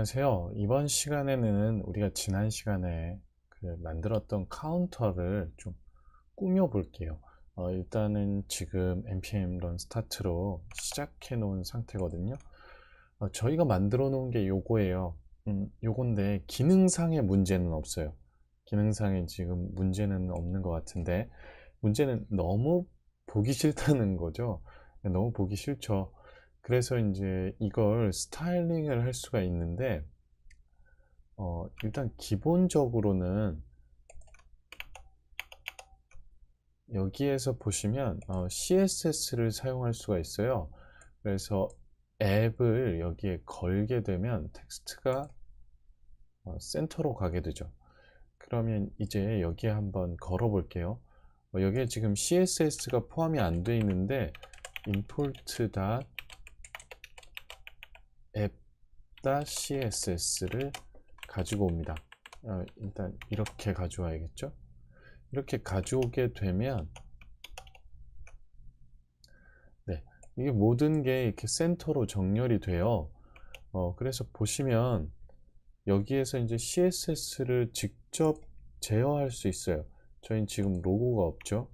안녕하세요. 이번 시간에는 우리가 지난 시간에 만들었던 카운터를 좀 꾸며 볼게요. 일단은 지금 npm run start로 시작해 놓은 상태거든요. 저희가 만들어 놓은 게 요거예요. 요건데 기능상의 문제는 없어요. 기능상에 지금 문제는 없는 것 같은데, 문제는 너무 보기 싫다는 거죠. 너무 보기 싫죠. 그래서 이제 이걸 스타일링을 할 수가 있는데, 일단 기본적으로는 여기에서 보시면 CSS를 사용할 수가 있어요. 그래서 앱을 여기에 걸게 되면 텍스트가 센터로 가게 되죠. 그러면 이제 여기에 한번 걸어 볼게요. 여기에 지금 CSS가 포함이 안 돼 있는데 import.app.css를 가지고 옵니다. 일단 이렇게 가져와야겠죠. 이렇게 가져오게 되면 네, 이게 모든 게 이렇게 센터로 정렬이 돼요. 그래서 보시면 여기에서 이제 CSS를 직접 제어할 수 있어요. 저희는 지금 로고가 없죠.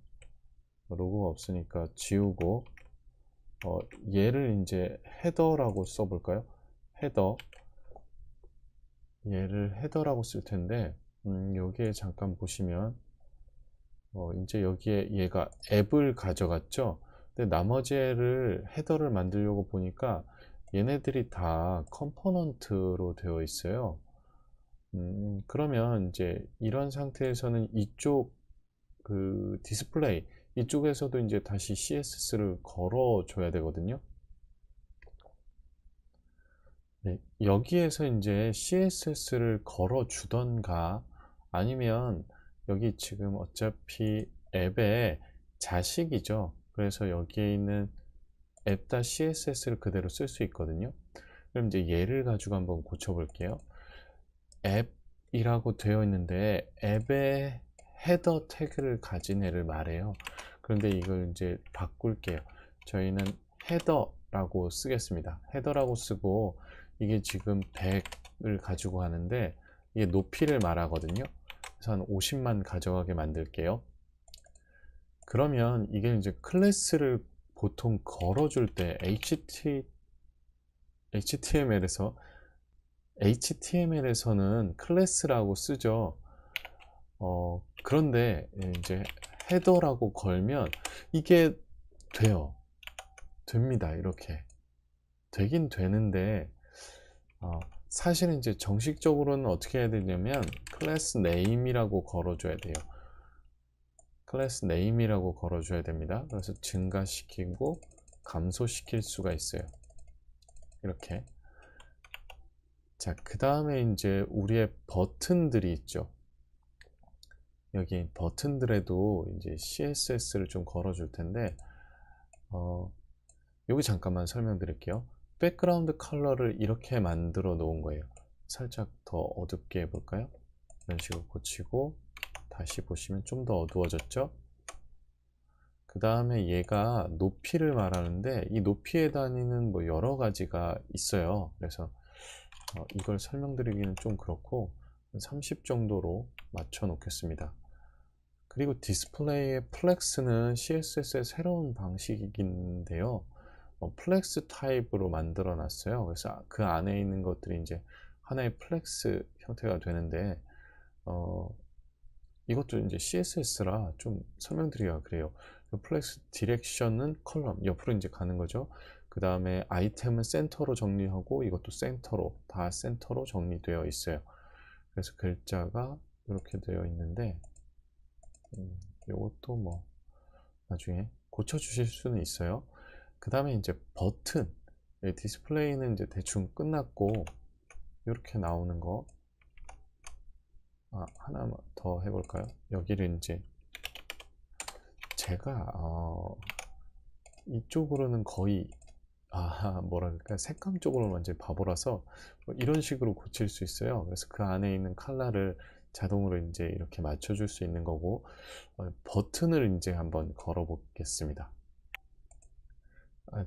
로고가 없으니까 지우고 얘를 이제 헤더라고 써볼까요? 헤더. 얘를 헤더라고 쓸 텐데 여기에 잠깐 보시면 이제 여기에 얘가 앱을 가져갔죠. 근데 나머지를 헤더를 만들려고 보니까 얘네들이 다 컴포넌트로 되어 있어요. 그러면 이제 이런 상태에서는 이쪽 디스플레이 이쪽에서도 이제 다시 CSS를 걸어 줘야 되거든요. 네, 여기에서 이제 CSS를 걸어 주던가 아니면 여기 지금 어차피 앱의 자식이죠. 그래서 여기에 있는 app.css를 그대로 쓸 수 있거든요. 그럼 이제 얘를 가지고 한번 고쳐 볼게요. 앱이라고 되어 있는데 앱의 헤더 태그를 가진 애를 말해요. 그런데 이걸 이제 바꿀게요. 저희는 헤더라고 쓰겠습니다. 헤더라고 쓰고 이게 지금 100을 가지고 하는데 이게 높이를 말하거든요. 그래서 한 50만 가져가게 만들게요. 그러면 이게 이제 클래스를 보통 걸어줄 때 HTML에서는 클래스라고 쓰죠. 그런데 이제 헤더라고 걸면 이게 돼요. 됩니다. 이렇게 되긴 되는데 사실은 이제 정식적으로는 어떻게 해야 되냐면 클래스 네임이라고 걸어줘야 돼요. 클래스 네임이라고 걸어줘야 됩니다. 그래서 증가시키고 감소시킬 수가 있어요. 이렇게. 자, 그 다음에 이제 우리의 버튼들이 있죠. 여기 버튼들에도 이제 CSS를 좀 걸어줄 텐데, 여기 잠깐만 설명드릴게요. 백그라운드 컬러를 이렇게 만들어 놓은 거예요. 살짝 더 어둡게 해볼까요? 이런 식으로 고치고 다시 보시면 좀 더 어두워졌죠? 그 다음에 얘가 높이를 말하는데 이 높이에 다니는 뭐 여러 가지가 있어요. 그래서 이걸 설명드리기는 좀 그렇고 30 정도로 맞춰 놓겠습니다. 그리고 디스플레이의 플렉스는 CSS의 새로운 방식인데요. 플렉스 타입으로 만들어 놨어요. 그래서 그 안에 있는 것들이 이제 하나의 플렉스 형태가 되는데 이것도 이제 CSS라 좀 설명드리기가 그래요. 플렉스 디렉션은 컬럼 옆으로 이제 가는 거죠. 그 다음에 아이템은 센터로 정리하고 이것도 센터로 다 센터로 정리되어 있어요. 그래서 글자가 이렇게 되어 있는데 이것도 뭐 나중에 고쳐 주실 수는 있어요. 그 다음에 이제 버튼 디스플레이는 이제 대충 끝났고 이렇게 나오는 거 하나 더 해볼까요? 여기를 이제 제가 이쪽으로는 거의 뭐랄까 색감 쪽으로 완전 바보라서 이런 식으로 고칠 수 있어요. 그래서 그 안에 있는 컬러를 자동으로 이제 이렇게 맞춰줄 수 있는 거고 버튼을 이제 한번 걸어 보겠습니다.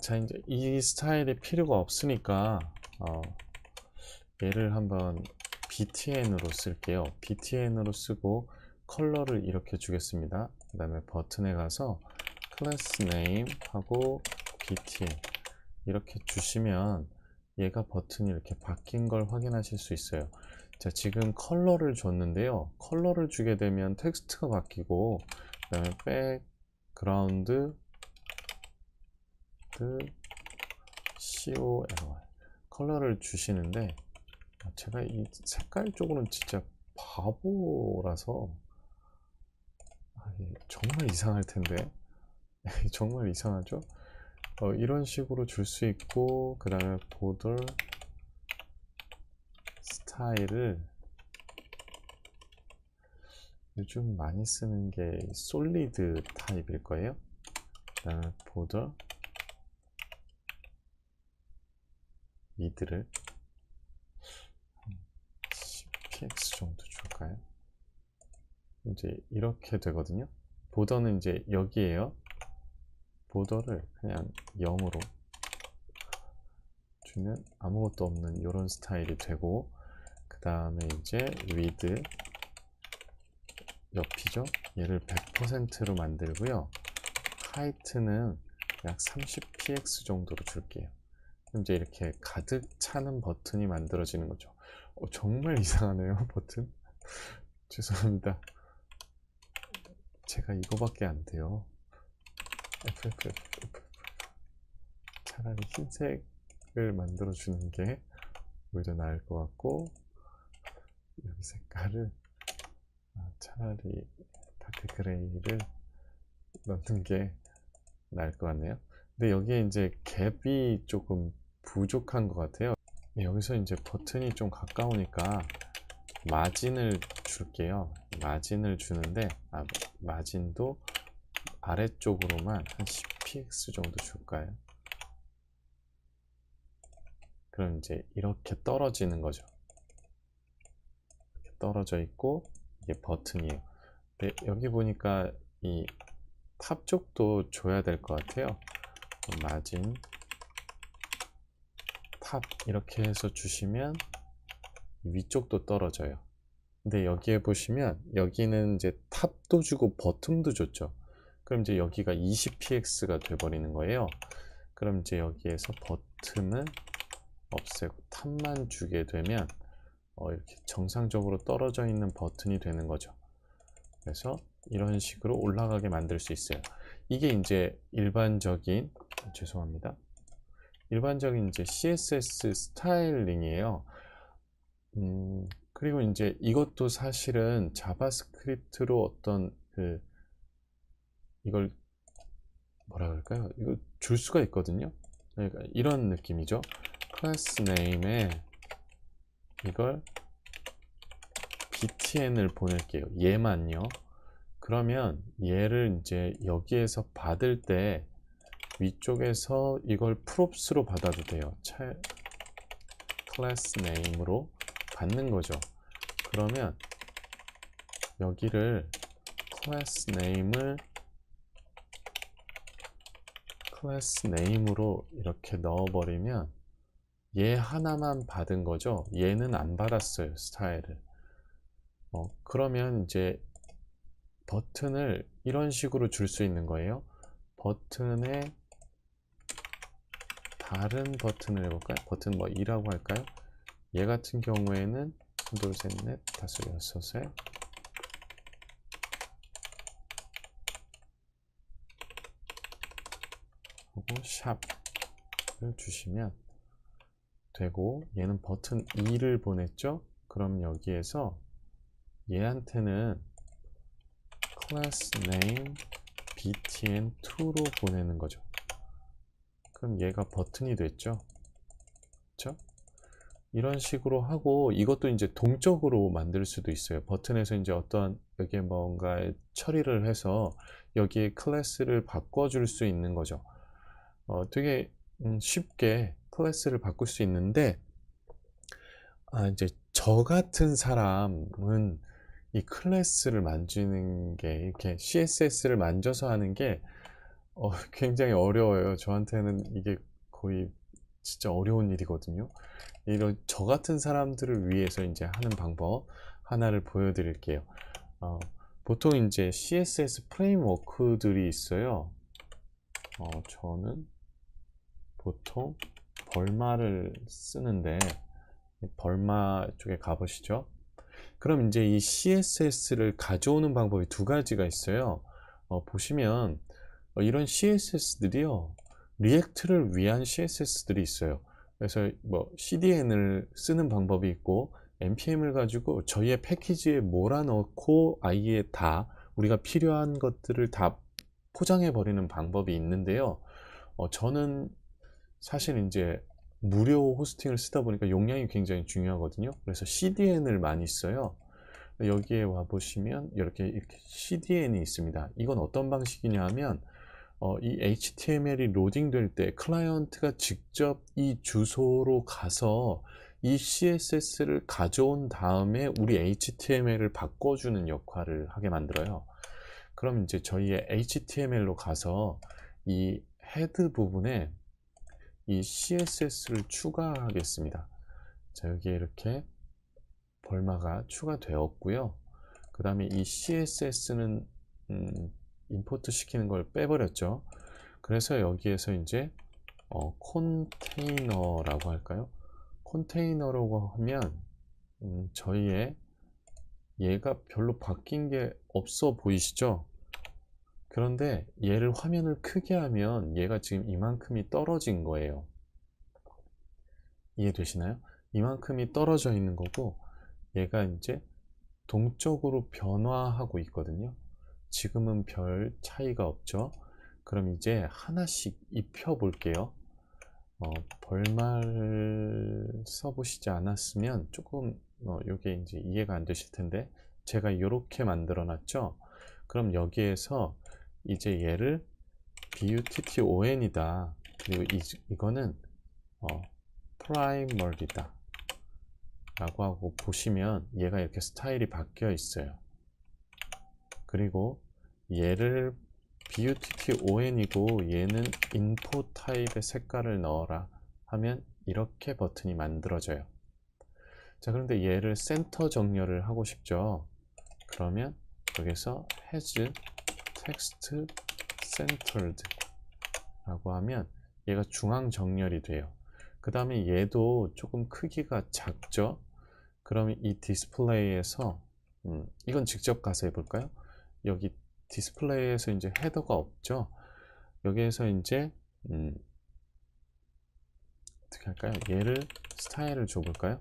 자, 이제 이 스타일이 필요가 없으니까 얘를 한번 btn으로 쓸게요. btn으로 쓰고 컬러를 이렇게 주겠습니다. 그 다음에 버튼에 가서 클래스 네임 하고 btn 이렇게 주시면 얘가 버튼이 이렇게 바뀐 걸 확인하실 수 있어요. 자, 지금 컬러를 줬는데요. 컬러를 주게 되면 텍스트가 바뀌고, 그 다음에 백그라운드 COLR 컬러를 주시는데, 제가 이 색깔 쪽으로는 진짜 바보라서 정말 이상할 텐데 정말 이상하죠? 이런 식으로 줄 수 있고, 그 다음에 보더 스타일을 요즘 많이 쓰는 게 솔리드 타입일 거예요. 그 다음에 보더 미드를 10px 정도 줄까요? 이제 이렇게 되거든요. 보더는 이제 여기에요. 보더를 그냥 0으로 주면 아무것도 없는 이런 스타일이 되고, 그 다음에 이제 위드 옆이죠. 얘를 100%로 만들고요. 하이트는 약 30px 정도로 줄게요. 그럼 이제 이렇게 가득 차는 버튼이 만들어지는 거죠. 정말 이상하네요, 버튼. 죄송합니다. 제가 이거밖에 안 돼요. 차라리 흰색을 만들어 주는 게 오히려 나을 것 같고, 여기 색깔을 차라리 다크 그레이를 넣는 게 나을 것 같네요. 근데 여기에 이제 갭이 조금 부족한 것 같아요. 여기서 이제 버튼이 좀 가까우니까 마진을 줄게요. 마진을 주는데 마진도 아래쪽으로만 한 10px 정도 줄까요? 그럼 이제 이렇게 떨어지는 거죠. 이렇게 떨어져 있고 이게 버튼이에요. 근데 여기 보니까 이 탑 쪽도 줘야 될 것 같아요. 마진 탑 이렇게 해서 주시면 위쪽도 떨어져요. 근데 여기에 보시면 여기는 이제 탑도 주고 버튼도 줬죠. 그럼 이제 여기가 20px가 돼버리는 거예요. 그럼 이제 여기에서 버튼을 없애고 탑만 주게 되면 이렇게 정상적으로 떨어져 있는 버튼이 되는 거죠. 그래서 이런 식으로 올라가게 만들 수 있어요. 이게 이제 일반적인 죄송합니다. 일반적인 이제 CSS 스타일링이에요. 그리고 이제 이것도 사실은 자바스크립트로 어떤 이걸 뭐라 그럴까요? 이거 줄 수가 있거든요. 그러니까 이런 느낌이죠. 클래스 네임에 이걸 btn을 보낼게요. 얘만요. 그러면 얘를 이제 여기에서 받을 때 위쪽에서 이걸 props로 받아도 돼요. 클래스 네임으로 받는 거죠. 그러면 여기를 클래스 네임으로 이렇게 넣어버리면 얘 하나만 받은 거죠. 얘는 안 받았어요, 스타일을. 그러면 이제 버튼을 이런 식으로 줄 수 있는 거예요. 버튼에 다른 버튼을 해볼까요? 버튼 뭐 2라고 할까요? 얘 같은 경우에는 둘, 셋, 넷, 다섯, 여섯에 하고 샵을 주시면 되고, 얘는 버튼 2를 보냈죠? 그럼 여기에서 얘한테는 class name btn2로 보내는 거죠. 그럼 얘가 버튼이 됐죠. 그렇죠? 이런 식으로 하고, 이것도 이제 동적으로 만들 수도 있어요. 버튼에서 이제 어떤 여기에 뭔가 처리를 해서 여기에 클래스를 바꿔줄 수 있는 거죠. 되게 쉽게 클래스를 바꿀 수 있는데, 이제 저 같은 사람은 이 클래스를 만지는 게, 이렇게 CSS를 만져서 하는 게 굉장히 어려워요. 저한테는 이게 거의 진짜 어려운 일이거든요. 이런 저 같은 사람들을 위해서 이제 하는 방법 하나를 보여드릴게요. 보통 이제 CSS 프레임워크들이 있어요. 저는 보통 벌마를 쓰는데, 벌마 쪽에 가보시죠. 그럼 이제 이 CSS를 가져오는 방법이 두 가지가 있어요. 보시면 이런 CSS들이요, 리액트를 위한 CSS들이 있어요. 그래서 뭐 CDN을 쓰는 방법이 있고, npm을 가지고 저희의 패키지에 몰아넣고 아예 다 우리가 필요한 것들을 다 포장해 버리는 방법이 있는데요. 저는 사실 이제 무료 호스팅을 쓰다 보니까 용량이 굉장히 중요하거든요. 그래서 CDN을 많이 써요. 여기에 와 보시면 이렇게 CDN이 있습니다. 이건 어떤 방식이냐 하면 이 HTML이 로딩될 때 클라이언트가 직접 이 주소로 가서 이 CSS를 가져온 다음에 우리 HTML을 바꿔주는 역할을 하게 만들어요. 그럼 이제 저희의 HTML로 가서 이 헤드 부분에 이 CSS를 추가하겠습니다. 자, 여기에 이렇게 벌마가 추가되었고요. 그 다음에 이 CSS는 임포트 시키는 걸 빼버렸죠. 그래서 여기에서 이제 컨테이너라고 할까요? 컨테이너라고 하면 저희의 얘가 별로 바뀐 게 없어 보이시죠? 그런데 얘를 화면을 크게 하면 얘가 지금 이만큼이 떨어진 거예요. 이해되시나요? 이만큼이 떨어져 있는 거고, 얘가 이제 동적으로 변화하고 있거든요. 지금은 별 차이가 없죠. 그럼 이제 하나씩 입혀 볼게요. 벌말 써보시지 않았으면 조금 이게 이제 이해가 안 되실 텐데, 제가 이렇게 만들어 놨죠. 그럼 여기에서 이제 얘를 button이다. 그리고 이거는 primer이다 라고 하고 보시면 얘가 이렇게 스타일이 바뀌어 있어요. 그리고 얘를 button이고 얘는 info 타입의 색깔을 넣어라 하면 이렇게 버튼이 만들어져요. 자, 그런데 얘를 센터 정렬을 하고 싶죠. 그러면 여기서 has text centered 라고 하면 얘가 중앙 정렬이 돼요. 그 다음에 얘도 조금 크기가 작죠. 그러면 이 디스플레이에서 이건 직접 가서 해볼까요? 여기 디스플레이에서 이제 헤더가 없죠. 여기에서 이제 어떻게 할까요? 얘를 스타일을 줘볼까요?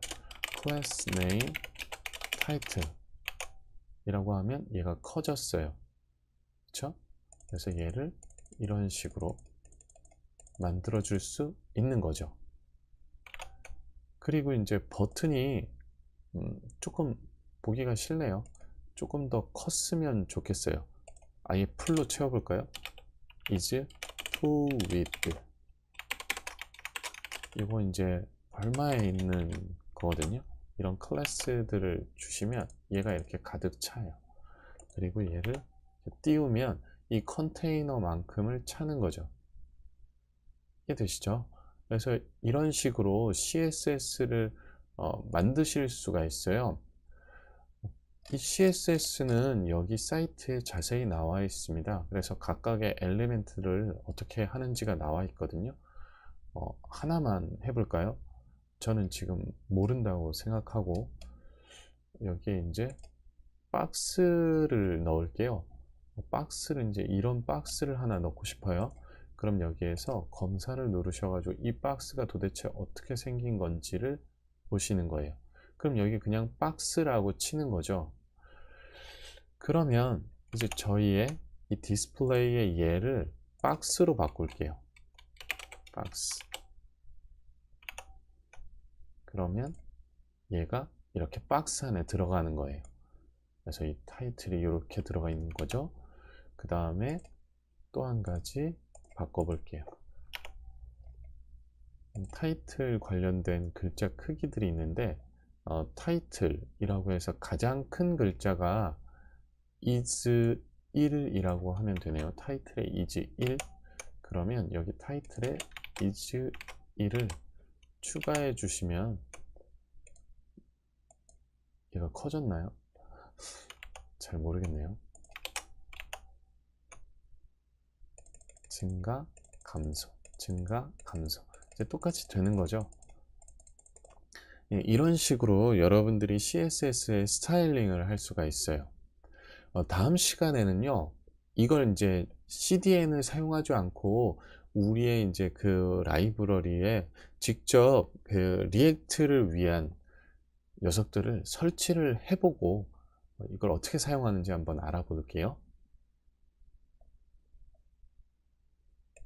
class name title 이라고 하면 얘가 커졌어요. 그쵸? 그래서 얘를 이런 식으로 만들어 줄 수 있는 거죠. 그리고 이제 버튼이 조금 보기가 싫네요. 조금 더 컸으면 좋겠어요. 아예 풀로 채워볼까요? is to width. 이거 이제 얼마에 있는 거거든요. 이런 클래스들을 주시면 얘가 이렇게 가득 차요. 그리고 얘를 띄우면 이 컨테이너만큼을 차는 거죠. 이해되시죠? 그래서 이런 식으로 CSS를 만드실 수가 있어요. 이 CSS는 여기 사이트에 자세히 나와 있습니다. 그래서 각각의 엘리멘트를 어떻게 하는지가 나와 있거든요. 하나만 해볼까요? 저는 지금 모른다고 생각하고 여기에 이제 박스를 넣을게요. 박스를 이제 이런 박스를 하나 넣고 싶어요. 그럼 여기에서 검사를 누르셔가지고 이 박스가 도대체 어떻게 생긴 건지를 보시는 거예요. 그럼 여기 그냥 박스라고 치는 거죠. 그러면 이제 저희의 이 디스플레이의 얘를 박스로 바꿀게요. 박스. 그러면 얘가 이렇게 박스 안에 들어가는 거예요. 그래서 이 타이틀이 이렇게 들어가 있는 거죠. 그 다음에 또 한 가지 바꿔볼게요. 타이틀 관련된 글자 크기들이 있는데 타이틀이라고 해서 가장 큰 글자가 is 1이라고 하면 되네요. 타이틀에 is 1 그러면 여기 타이틀에 is 1을 추가해 주시면 얘가 커졌나요? 잘 모르겠네요. 증가, 감소, 증가, 감소. 이제 똑같이 되는 거죠. 예, 이런 식으로 여러분들이 CSS의 스타일링을 할 수가 있어요. 다음 시간에는요, 이걸 이제 CDN을 사용하지 않고 우리의 이제 그 라이브러리에 직접 그 리액트를 위한 녀석들을 설치를 해보고 이걸 어떻게 사용하는지 한번 알아볼게요.